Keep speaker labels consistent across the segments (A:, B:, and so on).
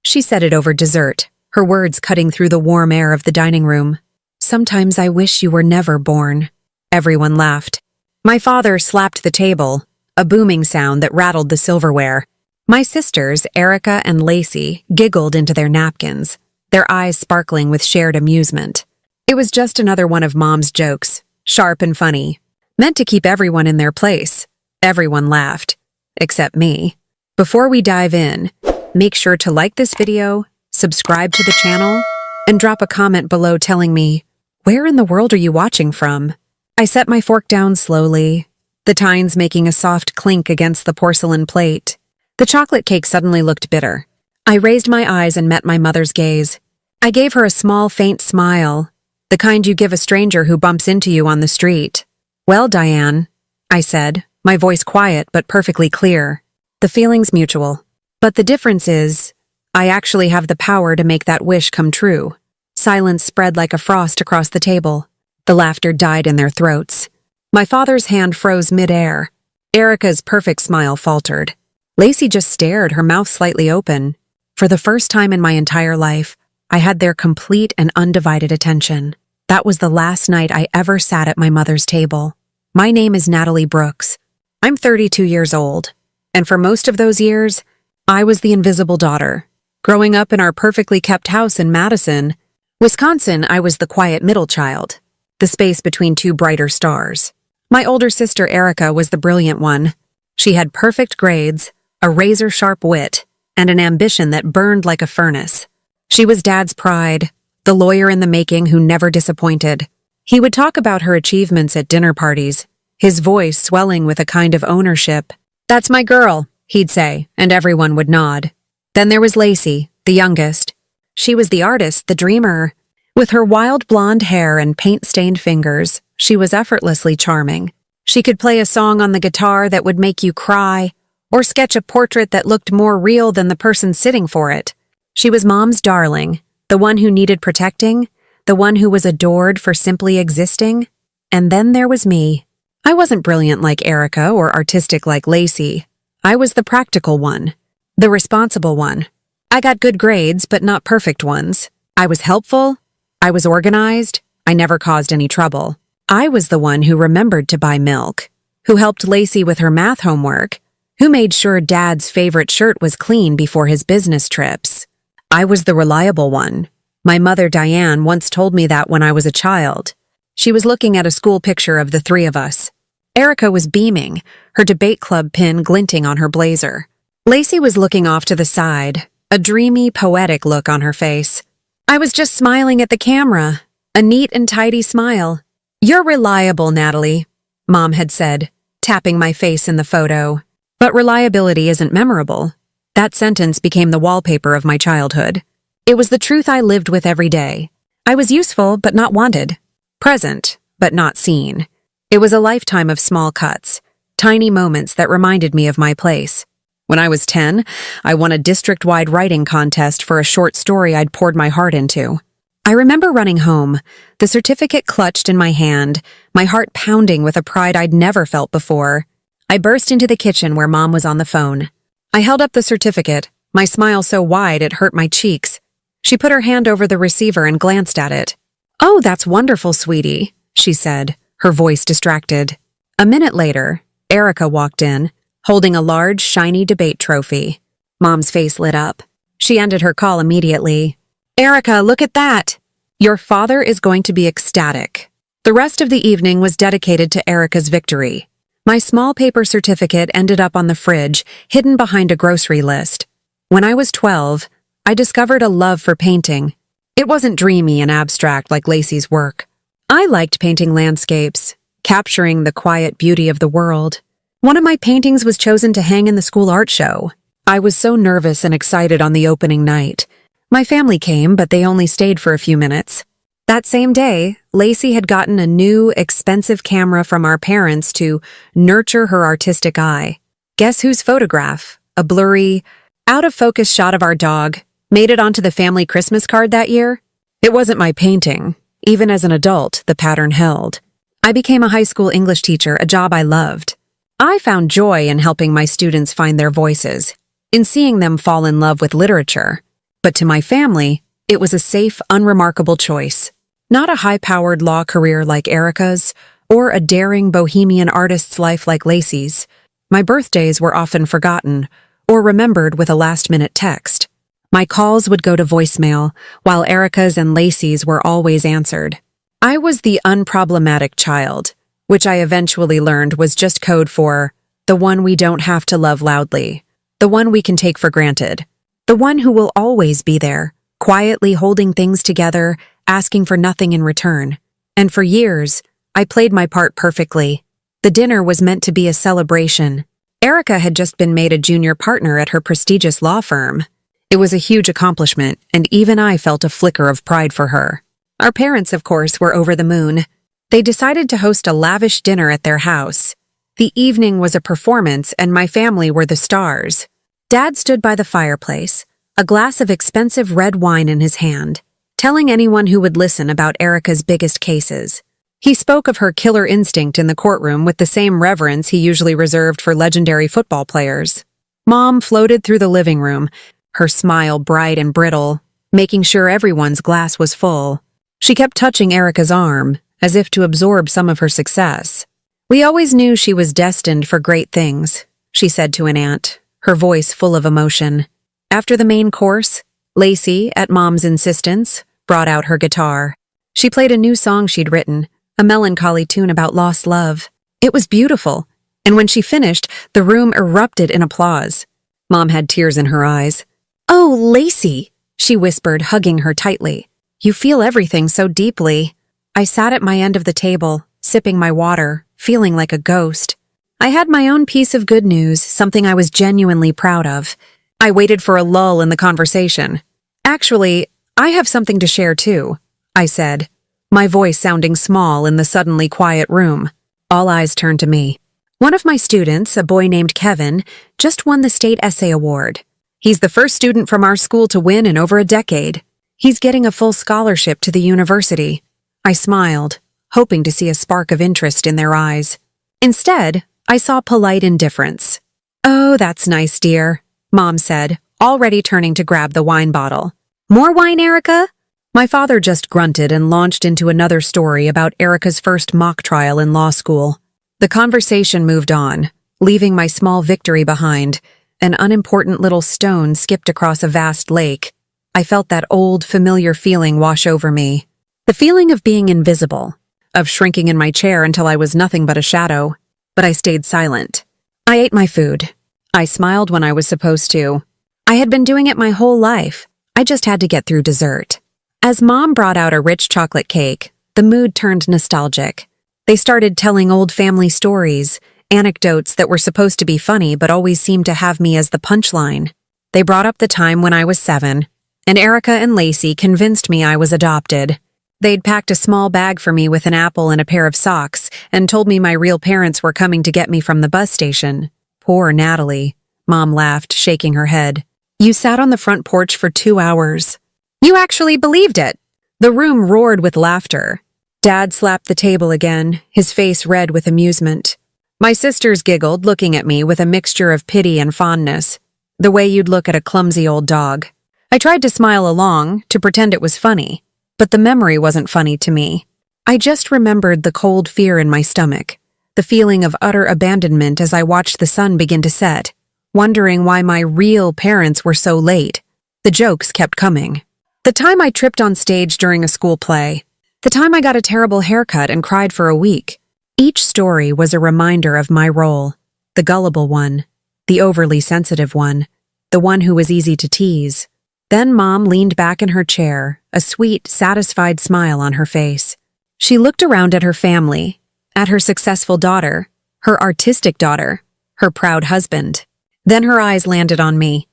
A: She said it over dessert, her words cutting through the warm air of the dining room. Sometimes I wish you were never born. Everyone laughed. My father slapped the table, a booming sound that rattled the silverware. My sisters, Erica and Lacey, giggled into their napkins, their eyes sparkling with shared amusement. It was just another one of Mom's jokes, sharp and funny, meant to keep everyone in their place. Everyone laughed, except me. Before we dive in, make sure to like this video, subscribe to the channel, and drop a comment below telling me, where in the world are you watching from? I set my fork down slowly, the tines making a soft clink against the porcelain plate. The chocolate cake suddenly looked bitter. I raised my eyes and met my mother's gaze. I gave her a small, faint smile, the kind you give a stranger who bumps into you on the street. Well, Diane, I said, my voice quiet but perfectly clear. The feeling's mutual. But the difference is, I actually have the power to make that wish come true. Silence spread like a frost across the table. The laughter died in their throats. My father's hand froze mid-air. Erica's perfect smile faltered. Lacey just stared, her mouth slightly open. For the first time in my entire life, I had their complete and undivided attention. That was the last night I ever sat at my mother's table. My name is Natalie Brooks. I'm 32 years old, and for most of those years, I was the invisible daughter. Growing up in our perfectly kept house in Madison, Wisconsin, I was the quiet middle child, the space between two brighter stars. My older sister Erica was the brilliant one. She had perfect grades, a razor-sharp wit, and an ambition that burned like a furnace. She was Dad's pride, the lawyer in the making who never disappointed. He would talk about her achievements at dinner parties, his voice swelling with a kind of ownership. "That's my girl," he'd say, and everyone would nod. Then there was Lacey, the youngest. She was the artist, the dreamer. With her wild blonde hair and paint-stained fingers, she was effortlessly charming. She could play a song on the guitar that would make you cry, or sketch a portrait that looked more real than the person sitting for it. She was Mom's darling, the one who needed protecting, the one who was adored for simply existing. And then there was me. I wasn't brilliant like Erica or artistic like Lacey. I was the practical one, the responsible one. I got good grades, but not perfect ones. I was helpful. I was organized. I never caused any trouble. I was the one who remembered to buy milk, who helped Lacey with her math homework, who made sure Dad's favorite shirt was clean before his business trips. I was the reliable one. My mother, Diane, once told me that when I was a child. She was looking at a school picture of the three of us. Erica was beaming, her debate club pin glinting on her blazer. Lacey was looking off to the side, a dreamy, poetic look on her face. I was just smiling at the camera, a neat and tidy smile. "You're reliable, Natalie," Mom had said, tapping my face in the photo. But reliability isn't memorable. That sentence became the wallpaper of my childhood. It was the truth I lived with every day. I was useful but not wanted, present but not seen. It was a lifetime of small cuts, tiny moments that reminded me of my place. When I was 10, I won a district-wide writing contest for a short story I'd poured my heart into. I remember running home, the certificate clutched in my hand, my heart pounding with a pride I'd never felt before. I burst into the kitchen where Mom was on the phone. I held up the certificate, my smile so wide it hurt my cheeks. She put her hand over the receiver and glanced at it. "Oh, that's wonderful, sweetie," she said, her voice distracted. A minute later, Erica walked in, holding a large, shiny debate trophy. Mom's face lit up. She ended her call immediately. "Erica, look at that! Your father is going to be ecstatic." The rest of the evening was dedicated to Erica's victory. My small paper certificate ended up on the fridge, hidden behind a grocery list. When I was 12, I discovered a love for painting. It wasn't dreamy and abstract like Lacey's work. I liked painting landscapes, capturing the quiet beauty of the world. One of my paintings was chosen to hang in the school art show. I was so nervous and excited on the opening night. My family came, but they only stayed for a few minutes. That same day, Lacey had gotten a new, expensive camera from our parents to nurture her artistic eye. Guess whose photograph, a blurry, out-of-focus shot of our dog, made it onto the family Christmas card that year? It wasn't my painting. Even as an adult, the pattern held. I became a high school English teacher, a job I loved. I found joy in helping my students find their voices, in seeing them fall in love with literature. But to my family, it was a safe, unremarkable choice. Not a high-powered law career like Erica's, or a daring bohemian artist's life like Lacey's. My birthdays were often forgotten, or remembered with a last-minute text. My calls would go to voicemail, while Erica's and Lacey's were always answered. I was the unproblematic child, which I eventually learned was just code for the one we don't have to love loudly, the one we can take for granted, the one who will always be there, quietly holding things together, asking for nothing in return. And for years, I played my part perfectly. The dinner was meant to be a celebration. Erica had just been made a junior partner at her prestigious law firm. It was a huge accomplishment, and even I felt a flicker of pride for her. Our parents, of course, were over the moon. They decided to host a lavish dinner at their house. The evening was a performance, and my family were the stars. Dad stood by the fireplace, a glass of expensive red wine in his hand, telling anyone who would listen about Erica's biggest cases. He spoke of her killer instinct in the courtroom with the same reverence he usually reserved for legendary football players. Mom floated through the living room, her smile bright and brittle, making sure everyone's glass was full. She kept touching Erica's arm, as if to absorb some of her success. "We always knew she was destined for great things," she said to an aunt, her voice full of emotion. After the main course, Lacey, at Mom's insistence, brought out her guitar. She played a new song she'd written, a melancholy tune about lost love. It was beautiful, and when she finished, the room erupted in applause. Mom had tears in her eyes. "Oh, Lacey," she whispered, hugging her tightly. "You feel everything so deeply." I sat at my end of the table, sipping my water, feeling like a ghost. I had my own piece of good news, something I was genuinely proud of. I waited for a lull in the conversation. "Actually, I have something to share too," I said, my voice sounding small in the suddenly quiet room. All eyes turned to me. One of my students, a boy named Kevin, just won the state essay award. He's the first student from our school to win in over a decade. He's getting a full scholarship to the university. I smiled, hoping to see a spark of interest in their eyes. Instead, I saw polite indifference. "Oh, that's nice, dear," Mom said, already turning to grab the wine bottle. "More wine, Erica?" My father just grunted and launched into another story about Erica's first mock trial in law school. The conversation moved on, leaving my small victory behind, an unimportant little stone skipped across a vast lake. I felt that old, familiar feeling wash over me. The feeling of being invisible, of shrinking in my chair until I was nothing but a shadow. But I stayed silent. I ate my food. I smiled when I was supposed to. I had been doing it my whole life. I just had to get through dessert. As Mom brought out a rich chocolate cake, the mood turned nostalgic. They started telling old family stories, anecdotes that were supposed to be funny but always seemed to have me as the punchline. They brought up the time when I was 7, and Erica and Lacey convinced me I was adopted. They'd packed a small bag for me with an apple and a pair of socks and told me my real parents were coming to get me from the bus station. Poor Natalie, Mom laughed, shaking her head. "You sat on the front porch for 2 hours. You actually believed it." The room roared with laughter. Dad slapped the table again, his face red with amusement. My sisters giggled, looking at me with a mixture of pity and fondness, the way you'd look at a clumsy old dog. I tried to smile along, to pretend it was funny, but the memory wasn't funny to me. I just remembered the cold fear in my stomach, the feeling of utter abandonment as I watched the sun begin to set, wondering why my real parents were so late. The jokes kept coming. The time I tripped on stage during a school play. The time I got a terrible haircut and cried for a week. Each story was a reminder of my role. The gullible one. The overly sensitive one. The one who was easy to tease. Then Mom leaned back in her chair, a sweet, satisfied smile on her face. She looked around at her family, at her successful daughter, her artistic daughter, her proud husband. Then her eyes landed on me.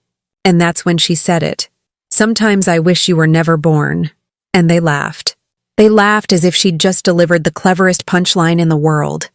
A: And that's when she said it. "Sometimes I wish you were never born." And they laughed. They laughed as if she'd just delivered the cleverest punchline in the world.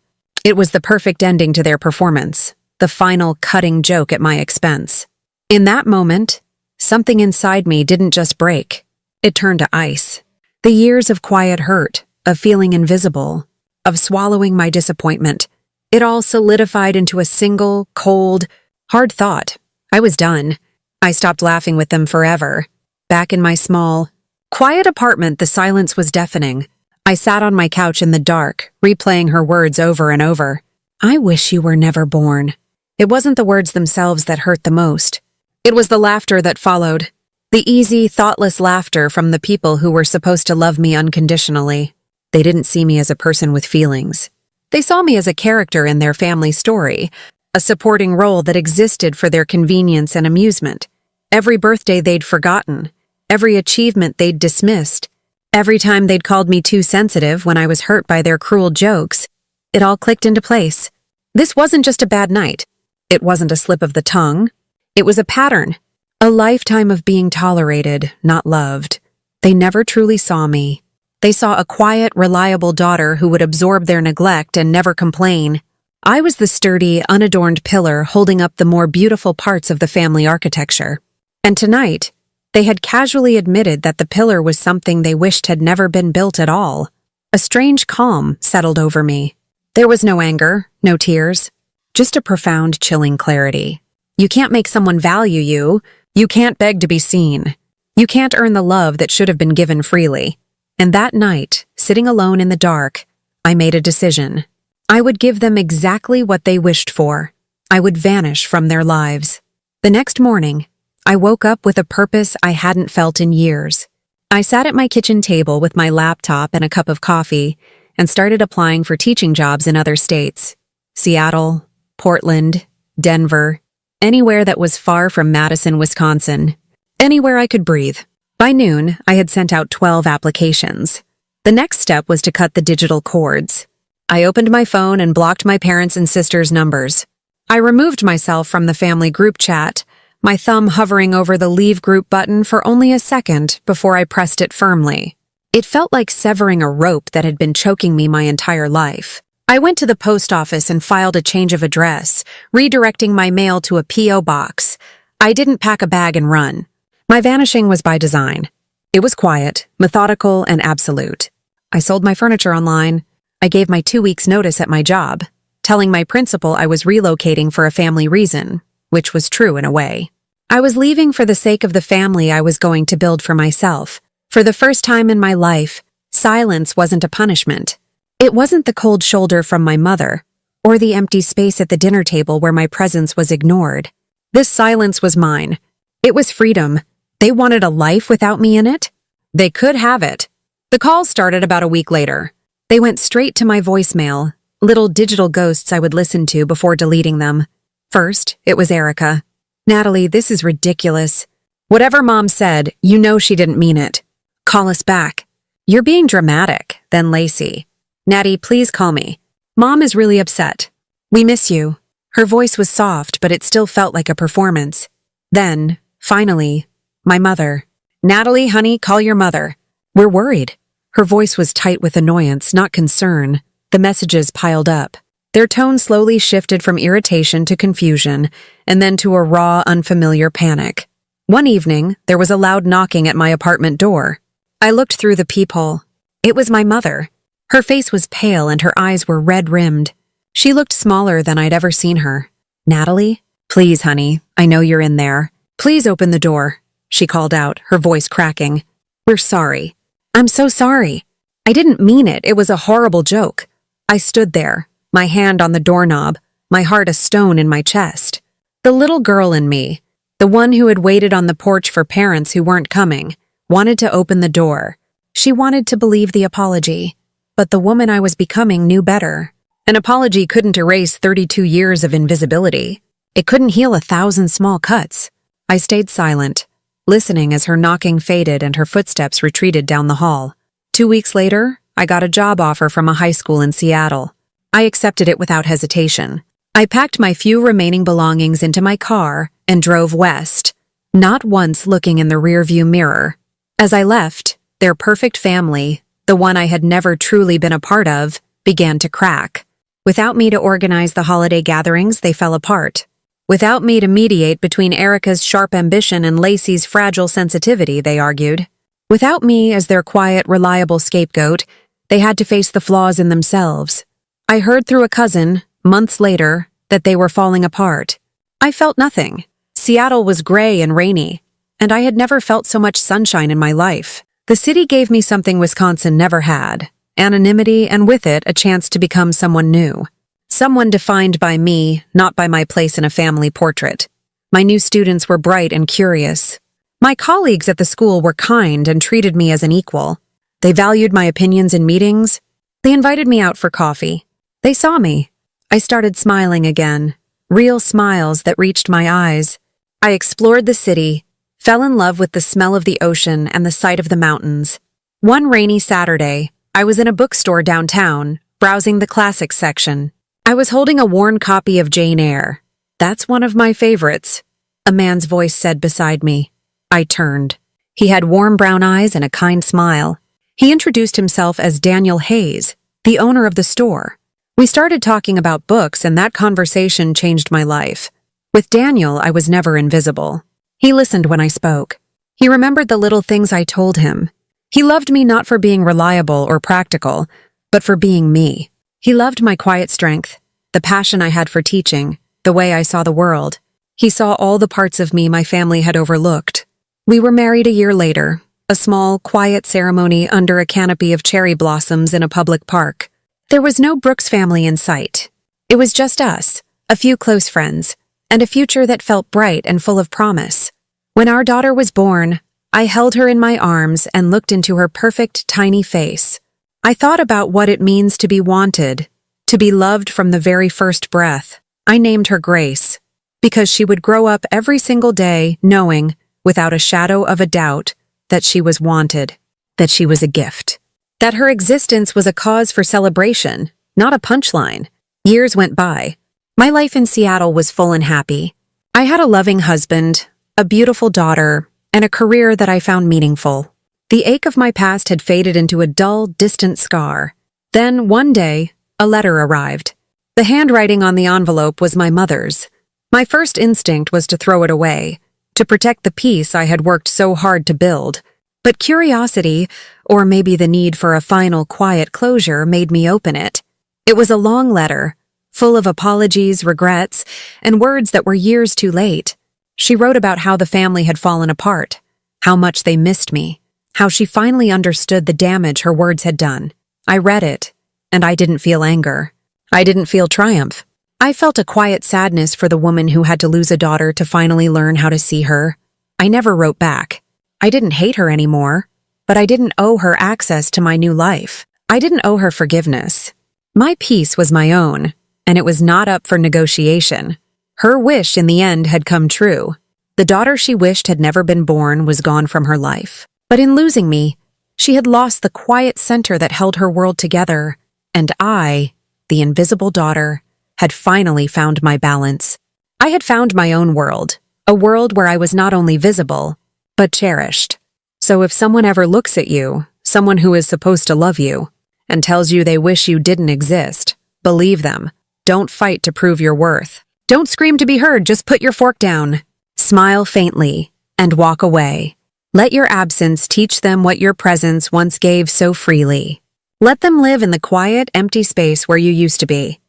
A: It was the perfect ending to their performance, the final cutting joke at my expense. In that moment, something inside me didn't just break. It turned to ice. The years of quiet hurt, of feeling invisible, of swallowing my disappointment, it all solidified into a single, cold, hard thought. I was done. I stopped laughing with them forever. back in my small, quiet apartment, the silence was deafening. I sat on my couch in the dark, replaying her words over and over. I wish you were never born. It wasn't the words themselves that hurt the most. It was the laughter that followed. The easy, thoughtless laughter from the people who were supposed to love me unconditionally. They didn't see me as a person with feelings. They saw me as a character in their family story, a supporting role that existed for their convenience and amusement. Every birthday they'd forgotten, every achievement they'd dismissed, every time they'd called me too sensitive when I was hurt by their cruel jokes, it all clicked into place. This wasn't just a bad night. It wasn't a slip of the tongue. It was a pattern, a lifetime of being tolerated, not loved. They never truly saw me. They saw a quiet, reliable daughter who would absorb their neglect and never complain. I was the sturdy, unadorned pillar holding up the more beautiful parts of the family architecture. And tonight, they had casually admitted that the pillar was something they wished had never been built at all. A strange calm settled over me. There was no anger, no tears, just a profound, chilling clarity. You can't make someone value you. You can't beg to be seen. You can't earn the love that should have been given freely. And that night, sitting alone in the dark, I made a decision. I would give them exactly what they wished for. I would vanish from their lives. The next morning, I woke up with a purpose I hadn't felt in years. I sat at my kitchen table with my laptop and a cup of coffee and started applying for teaching jobs in other states. Seattle, Portland, Denver, anywhere that was far from Madison, Wisconsin. Anywhere I could breathe. By noon, I had sent out 12 applications. The next step was to cut the digital cords. I opened my phone and blocked my parents' and sisters' numbers. I removed myself from the family group chat, my thumb hovering over the Leave Group button for only a second before I pressed it firmly. It felt like severing a rope that had been choking me my entire life. I went to the post office and filed a change of address, redirecting my mail to a P.O. box. I didn't pack a bag and run. My vanishing was by design. It was quiet, methodical, and absolute. I sold my furniture online. I gave my 2 weeks' notice at my job, telling my principal I was relocating for a family reason, which was true in a way. I was leaving for the sake of the family I was going to build for myself. For the first time in my life, silence wasn't a punishment. It wasn't the cold shoulder from my mother, or the empty space at the dinner table where my presence was ignored. This silence was mine. It was freedom. They wanted a life without me in it? They could have it. The calls started about a week later. They went straight to my voicemail, little digital ghosts I would listen to before deleting them. First, it was Erica. Natalie, this is ridiculous. Whatever Mom said, you know she didn't mean it. Call us back. You're being dramatic. Then Lacey. Natty, please call me. Mom is really upset. We miss you. Her voice was soft, but it still felt like a performance. Then, finally, my mother. Natalie, honey, call your mother. We're worried. Her voice was tight with annoyance, not concern. The messages piled up. Their tone slowly shifted from irritation to confusion, and then to a raw, unfamiliar panic. One evening, there was a loud knocking at my apartment door. I looked through the peephole. It was my mother. Her face was pale and her eyes were red-rimmed. She looked smaller than I'd ever seen her. Natalie? Please, honey, I know you're in there. Please open the door, she called out, her voice cracking. We're sorry. I'm so sorry. I didn't mean it. It was a horrible joke. I stood there, my hand on the doorknob, my heart a stone in my chest. The little girl in me, the one who had waited on the porch for parents who weren't coming, wanted to open the door. She wanted to believe the apology. But the woman I was becoming knew better. An apology couldn't erase 32 years of invisibility. It couldn't heal 1,000 small cuts. I stayed silent, listening as her knocking faded and her footsteps retreated down the hall. 2 weeks later, I got a job offer from a high school in Seattle. I accepted it without hesitation. I packed my few remaining belongings into my car and drove west, not once looking in the rearview mirror. As I left, their perfect family, the one I had never truly been a part of, began to crack. Without me to organize the holiday gatherings, they fell apart. Without me to mediate between Erica's sharp ambition and Lacey's fragile sensitivity, they argued. Without me as their quiet, reliable scapegoat, they had to face the flaws in themselves. I heard through a cousin, months later, that they were falling apart. I felt nothing. Seattle was gray and rainy, and I had never felt so much sunshine in my life. The city gave me something Wisconsin never had: anonymity, and with it, a chance to become someone new. Someone defined by me, not by my place in a family portrait. My new students were bright and curious. My colleagues at the school were kind and treated me as an equal. They valued my opinions in meetings. They invited me out for coffee. They saw me. I started smiling again, real smiles that reached my eyes. I explored the city, fell in love with the smell of the ocean and the sight of the mountains. One rainy Saturday, I was in a bookstore downtown, browsing the classics section. I was holding a worn copy of Jane Eyre. "That's one of my favorites," a man's voice said beside me. I turned. He had warm brown eyes and a kind smile. He introduced himself as Daniel Hayes, the owner of the store. We started talking about books, and that conversation changed my life. With Daniel, I was never invisible. He listened when I spoke. He remembered the little things I told him. He loved me not for being reliable or practical, but for being me. He loved my quiet strength, the passion I had for teaching, the way I saw the world. He saw all the parts of me my family had overlooked. We were married a year later, a small, quiet ceremony under a canopy of cherry blossoms in a public park. There was no Brooks family in sight. It was just us, a few close friends, and a future that felt bright and full of promise. When our daughter was born, I held her in my arms and looked into her perfect, tiny face. I thought about what it means to be wanted, to be loved from the very first breath. I named her Grace, because she would grow up every single day knowing, without a shadow of a doubt, that she was wanted, that she was a gift, that her existence was a cause for celebration, not a punchline. Years went by. My life in Seattle was full and happy. I had a loving husband, a beautiful daughter, and a career that I found meaningful. The ache of my past had faded into a dull, distant scar. Then, one day, a letter arrived. The handwriting on the envelope was my mother's. My first instinct was to throw it away, to protect the peace I had worked so hard to build. But curiosity, or maybe the need for a final quiet closure, made me open it. It was a long letter, full of apologies, regrets, and words that were years too late. She wrote about how the family had fallen apart, how much they missed me, how she finally understood the damage her words had done. I read it, and I didn't feel anger. I didn't feel triumph. I felt a quiet sadness for the woman who had to lose a daughter to finally learn how to see her. I never wrote back. I didn't hate her anymore, but I didn't owe her access to my new life. I didn't owe her forgiveness. My peace was my own, and it was not up for negotiation. Her wish in the end had come true. The daughter she wished had never been born was gone from her life. But in losing me, she had lost the quiet center that held her world together, and I, the invisible daughter, had finally found my balance. I had found my own world, a world where I was not only visible, but cherished. So if someone ever looks at you, someone who is supposed to love you, and tells you they wish you didn't exist, believe them. Don't fight to prove your worth. Don't scream to be heard, just put your fork down. Smile faintly, and walk away. Let your absence teach them what your presence once gave so freely. Let them live in the quiet, empty space where you used to be.